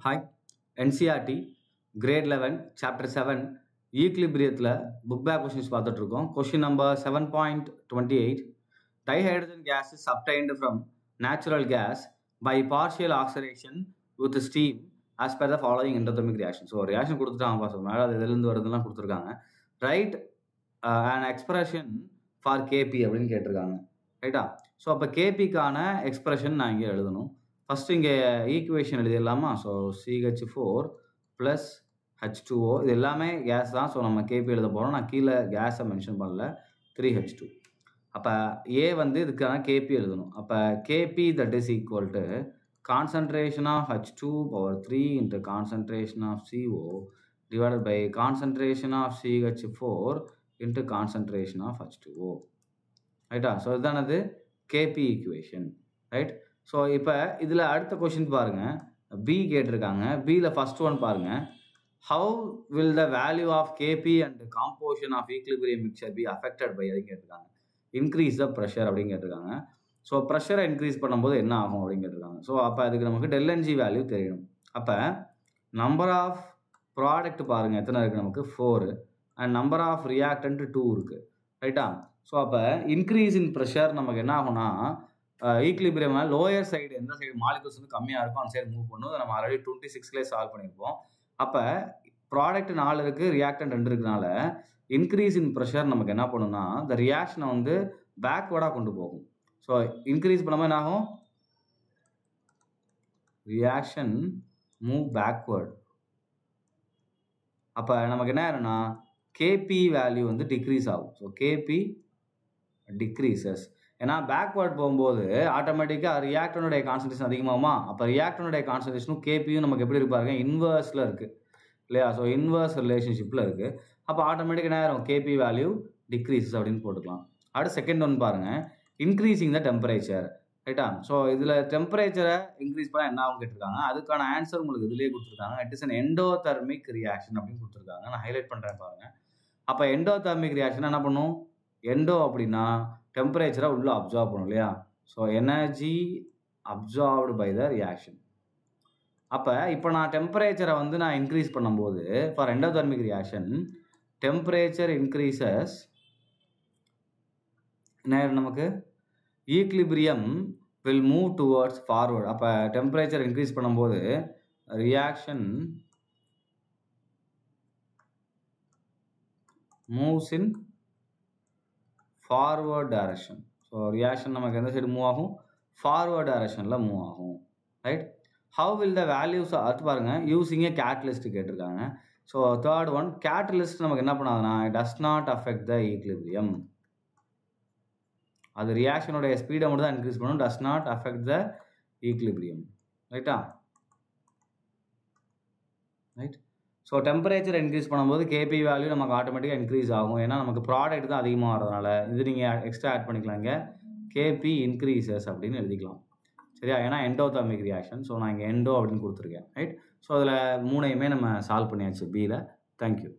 Hi, NCRT Grade 11 Chapter 7 ஈக்லிபிரியத்தில் book back questions பார்த்துட்டு இருக்கோம். Question number 7.28 dihydrogen gas is obtained from natural gas by partial oxidation with steam as per the following endothermic reaction. So reaction கொடுத்துட்டாங்க pass, மேலே அது எதுலேருந்து வருதுலாம் கொடுத்துருக்காங்க. Right an expression for KP அப்படின்னு கேட்டிருக்காங்க. ரைட்டா? ஸோ அப்போ கேபிக்கான எக்ஸ்பிரஷன் நான் இங்கே எழுதணும். ஃபஸ்ட்டு இங்கே equation எழுதிடலாமா? So CH4 plus H2O இது எல்லாமே கேஸ் தான். ஸோ நம்ம கேபி எழுத போகிறோம். நான் கீழே கேஸை மென்ஷன் பண்ணல, 3H2. அப்போ ஏ வந்து இதுக்கான கேபி எழுதணும். அப்போ KP that is equal to concentration of H2/3 into concentration of CO divided by concentration of CH4 into concentration of H2O. ரைட்டா? ஸோ இதுதானது கேபி ஈக்குவேஷன். ரைட்? ஸோ இப்போ இதில் அடுத்த கொஷின் பாருங்கள், பி கேட்டிருக்காங்க. பியில் ஃபர்ஸ்ட் ஒன் பாருங்கள், how will the value of Kp and the composition of equilibrium mixture be affected by அப்படின்னு கேட்டிருக்காங்க. இன்க்ரீஸ் த ப்ரெஷர் அப்படின்னு கேட்டிருக்காங்க. ஸோ ப்ரெஷரை இன்க்ரீஸ் பண்ணும்போது என்ன ஆகும் அப்படின்னு கேட்டிருக்காங்க. ஸோ அப்போ அதுக்கு நமக்கு ΔNG வேல்யூ தெரியணும். அப்போ நம்பர் ஆஃப் ப்ராடக்ட் பாருங்கள் எத்தனை இருக்குது நமக்கு, 4, அண்ட் நம்பர் ஆஃப் ரியாக்டன்ட் 2 இருக்குது. ரைட்டா? ஸோ அப்போ இன்க்ரீஸ் இன் ப்ரெஷர் நமக்கு என்ன ஆகும்னா, ஈக்லிபிரியம் லோயர் சைடு எந்த சைடு மாலிகுல்ஸ் வந்து கம்மியாக இருக்கும் அந்த சைடு மூவ் பண்ணும். நம்ம ஆல்ரெடி 26லேயே சால்வ் பண்ணியிருப்போம். அப்போ ப்ராடக்ட் 4 இருக்குது, ரியாக்டன்ட் 2 இருக்குனால இன்க்ரீஸ் இன் ப்ரெஷர் நமக்கு என்ன பண்ணுன்னா இந்த ரியாக்ஷனை வந்து பேக்வேர்டாக கொண்டு போகும். ஸோ இன்க்ரீஸ் பண்ணும்போது என்ன ஆகும், ரியாக்ஷன் மூவ் பேக்வேர்ட். அப்போ நமக்கு என்ன ஆயிரும்னா கேபி வேல்யூ வந்து டிக்ரீஸ் ஆகும். So KP decreases. ஏன்னா பேக்வேர்ட் போகும்போது ஆட்டோமேட்டிக்காக ரியாக்டனுடைய கான்சன்ட்ரேஷன் அதிகமாகுமா? அப்போ ரியாக்டனுடைய கான்சன்ட்ரேஷனும் கேபியும் நமக்கு எப்படி இருப்பாருங்க, இன்வர்ஸில் இருக்குது இல்லையா? ஸோ இன்வர்ஸ் ரிலேஷன்ஷிப்பில் இருக்குது. அப்போ ஆட்டோமேட்டிக்காக என்ன ஆயிரும், கேபி வேல்யூ டிக்ரீசஸ் அப்படின்னு போட்டுக்கலாம். அடுத்து செகண்ட் ஒன் பாருங்கள், இன்க்ரீஸிங் த டெம்பரேச்சர். ரைட்டா? ஸோ இதில் டெம்பரேச்சரை இன்க்ரீஸ் பண்ணால் என்ன ஆகும் கேட்டிருக்காங்க. அதுக்கான ஆன்சர் உங்களுக்கு இதுலேயே கொடுத்துருக்காங்க. It is an endothermic reaction அப்படின்னு கொடுத்துருக்காங்க. நான் ஹைலைட் பண்ணுறேன் பாருங்கள். அப்போ எண்டோதெர்மிக் ரியாக்ஷன் என்ன பண்ணும், எண்டோ அப்படின்னா டெம்பரேச்சரை உள்ளே அப்சார்ப் பண்ணும் இல்லையா? So energy absorbed by the reaction. அப்போ இப்போ நான் டெம்பரேச்சரை வந்து நான் இன்க்ரீஸ் பண்ணும்போது for endothermic reaction temperature increases என்ன நமக்கு, equilibrium will move towards forward. அப்போ டெம்பரேச்சர் இன்க்ரீஸ் பண்ணும்போது reaction moves in forward direction. So reaction நமக்கு எந்த சைடு மூவ் ஆகும், ஃபார்வர்ட் டைரக்ஷனில் மூவ் ஆகும். Right? How will the values அது பாருங்கள், யூஸிங் ஏ கேட்டலிஸ்ட் கேட்டிருக்காங்க. ஸோ தேர்ட் ஒன், கேட்டலிஸ்ட் நமக்கு என்ன பண்ணாதுன்னா does not affect the equilibrium. அது ரியாக்ஷனுடைய ஸ்பீடை மட்டும் தான் இன்க்ரீஸ் பண்ணும், does not affect the equilibrium. ரைட்டா? ரைட்? ஸோ டெம்பரேச்சர் இன்க்ரீஸ் பண்ணும்போது கேபி வேல்யூ நமக்கு ஆட்டோமேட்டிக்காக இன்க்ரீஸ் ஆகும். ஏன்னா நமக்கு ப்ராடக்ட் தான் அதிகமாக வரதுனால. இது நீங்கள் எக்ஸ்ட்ரா ஆட் பண்ணிக்கலாம், இங்கே கேபி இன்க்ரீசஸ் அப்படின்னு எழுதிக்கலாம். சரியா? ஏன்னா எண்டோதெர்மிக் ரியாக்ஷன். ஸோ நான் இங்கே எண்டோ அப்படின்னு கொடுத்துருக்கேன். ரைட்? ஸோ அதில் 3யுமே நம்ம சால்வ் பண்ணியாச்சு பியில். தேங்க்யூ.